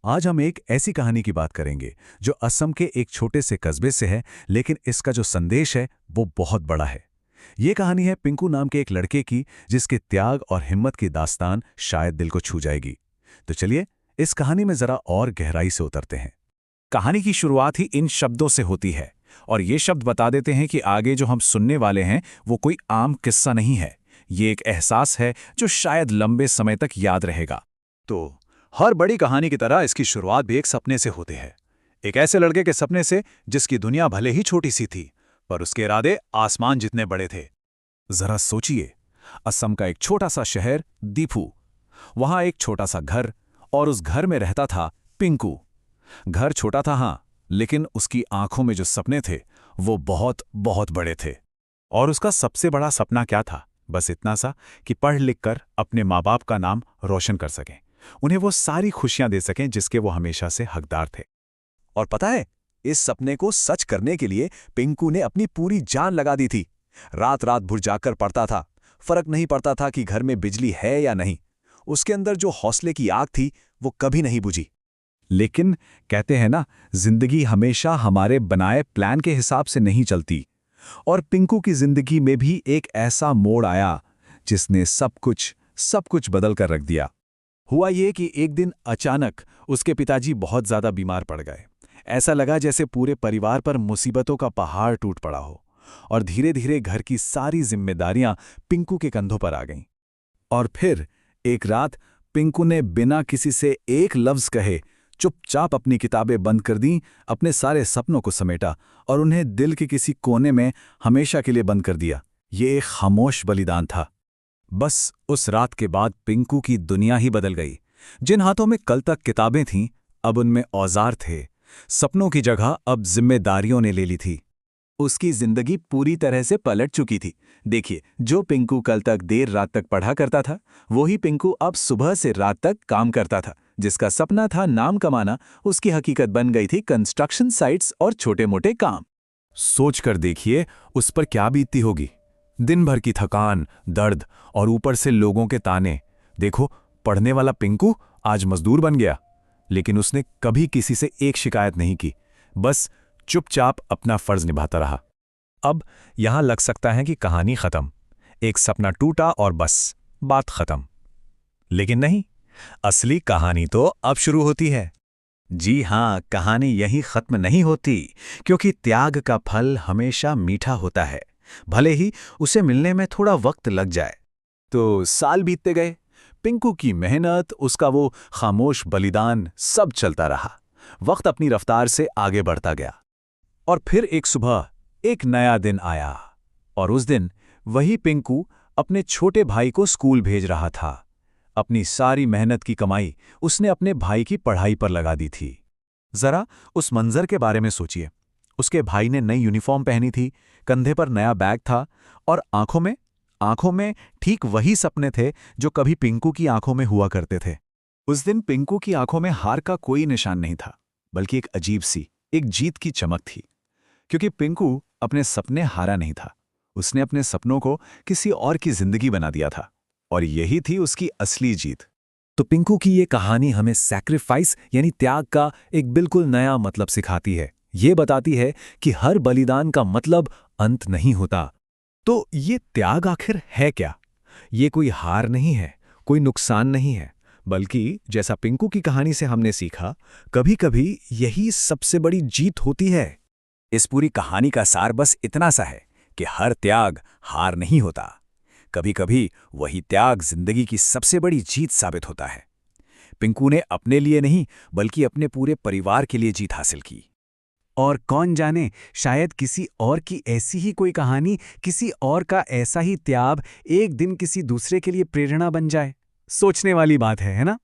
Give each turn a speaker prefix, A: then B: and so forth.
A: आज हम एक ऐसी कहानी की बात करेंगे जो असम के एक छोटे से कस्बे से है, लेकिन इसका जो संदेश है वो बहुत बड़ा है। ये कहानी है पिंकू नाम के एक लड़के की, जिसके त्याग और हिम्मत की दास्तान शायद दिल को छू जाएगी। तो चलिए इस कहानी में जरा और गहराई से उतरते हैं।
B: कहानी की शुरुआत ही इन शब्दों से होती है, और ये शब्द बता देते हैं कि आगे जो हम सुनने वाले हैं वो कोई आम किस्सा नहीं है। ये एक एहसास है जो शायद लंबे समय तक याद रहेगा।
C: तो हर बड़ी कहानी की तरह इसकी शुरुआत भी एक सपने से होती है। एक ऐसे लड़के के सपने से जिसकी दुनिया भले ही छोटी सी थी, पर उसके इरादे आसमान जितने बड़े थे।
B: जरा सोचिए, असम का एक छोटा सा शहर दीफू, वहां एक छोटा सा घर, और उस घर में रहता था पिंकू। घर छोटा था हाँ, लेकिन उसकी आंखों में जो सपने थे वो बहुत बहुत बड़े थे।
C: और उसका सबसे बड़ा सपना क्या था? बस इतना सा कि पढ़ लिख कर अपने माँ बाप का नाम रोशन कर सकें, उन्हें वो सारी खुशियां दे सकें जिसके वो हमेशा से हकदार थे।
D: और पता है, इस सपने को सच करने के लिए पिंकू ने अपनी पूरी जान लगा दी थी। रात रात भर जाकर पढ़ता था। फर्क नहीं पड़ता था कि घर में बिजली है या नहीं। उसके अंदर जो हौसले की आग थी वो कभी नहीं बुझी।
B: लेकिन कहते हैं ना, जिंदगी हमेशा हमारे बनाए प्लान के हिसाब से नहीं चलती। और पिंकू की जिंदगी में भी एक ऐसा मोड़ आया जिसने सब कुछ बदल कर रख दिया। हुआ ये कि एक दिन अचानक उसके पिताजी बहुत ज्यादा बीमार पड़ गए। ऐसा लगा जैसे पूरे परिवार पर मुसीबतों का पहाड़ टूट पड़ा हो, और धीरे धीरे घर की सारी जिम्मेदारियां पिंकू के कंधों पर आ गईं। और फिर एक रात पिंकू ने बिना किसी से एक लफ्ज कहे चुपचाप अपनी किताबें बंद कर दीं, अपने सारे सपनों को समेटा और उन्हें दिल के किसी कोने में हमेशा के लिए बंद कर दिया। ये एक खामोश बलिदान था। बस उस रात के बाद पिंकू की दुनिया ही बदल गई। जिन हाथों में कल तक किताबें थीं, अब उनमें औजार थे। सपनों की जगह अब जिम्मेदारियों ने ले ली थी। उसकी जिंदगी पूरी तरह से पलट चुकी थी। देखिए, जो पिंकू कल तक देर रात तक पढ़ा करता था, वही पिंकू अब सुबह से रात तक काम करता था। जिसका सपना था नाम कमाना, उसकी हकीकत बन गई थी कंस्ट्रक्शन साइट्स और छोटे मोटे काम। सोच कर देखिए उस पर क्या बीतती होगी। दिन भर की थकान, दर्द और ऊपर से लोगों के ताने। देखो, पढ़ने वाला पिंकू आज मजदूर बन गया, लेकिन उसने कभी किसी से एक शिकायत नहीं की, बस चुपचाप अपना फर्ज निभाता रहा। अब यहां लग सकता है कि कहानी खत्म, एक सपना टूटा और बस बात खत्म। लेकिन नहीं, असली कहानी तो अब शुरू होती है। जी हां, कहानी यहीं खत्म नहीं होती, क्योंकि त्याग का फल हमेशा मीठा होता है, भले ही उसे मिलने में थोड़ा वक्त लग जाए। तो साल बीतते गए, पिंकू की मेहनत, उसका वो खामोश बलिदान, सब चलता रहा। वक्त अपनी रफ्तार से आगे बढ़ता गया। और फिर एक सुबह एक नया दिन आया, और उस दिन वही पिंकू अपने छोटे भाई को स्कूल भेज रहा था। अपनी सारी मेहनत की कमाई उसने अपने भाई की पढ़ाई पर लगा दी थी। जरा उस मंजर के बारे में सोचिए। उसके भाई ने नई यूनिफॉर्म पहनी थी, कंधे पर नया बैग था, और आंखों में ठीक वही सपने थे जो कभी पिंकू की आंखों में हुआ करते थे। उस दिन पिंकू की आंखों में हार का कोई निशान नहीं था, बल्कि एक अजीब सी, एक जीत की चमक थी। क्योंकि पिंकू अपने सपने हारा नहीं था, उसने अपने सपनों को किसी और की जिंदगी बना दिया था, और यही थी उसकी असली जीत। तो पिंकू की ये कहानी हमें सैक्रिफाइस यानी त्याग का एक बिल्कुल नया मतलब सिखाती है। ये बताती है कि हर बलिदान का मतलब अंत नहीं होता। तो ये त्याग आखिर है क्या? ये कोई हार नहीं है, कोई नुकसान नहीं है, बल्कि जैसा पिंकू की कहानी से हमने सीखा, कभी-कभी यही सबसे बड़ी जीत होती है। इस पूरी कहानी का सार बस इतना सा है कि हर त्याग हार नहीं होता। कभी-कभी वही त्याग जिंदगी की सबसे बड़ी जीत साबित होता है। पिंकू ने अपने लिए नहीं, बल्कि अपने पूरे परिवार के लिए जीत हासिल की। और कौन जाने, शायद किसी और की ऐसी ही कोई कहानी, किसी और का ऐसा ही त्याग एक दिन किसी दूसरे के लिए प्रेरणा बन जाए। सोचने वाली बात है ना?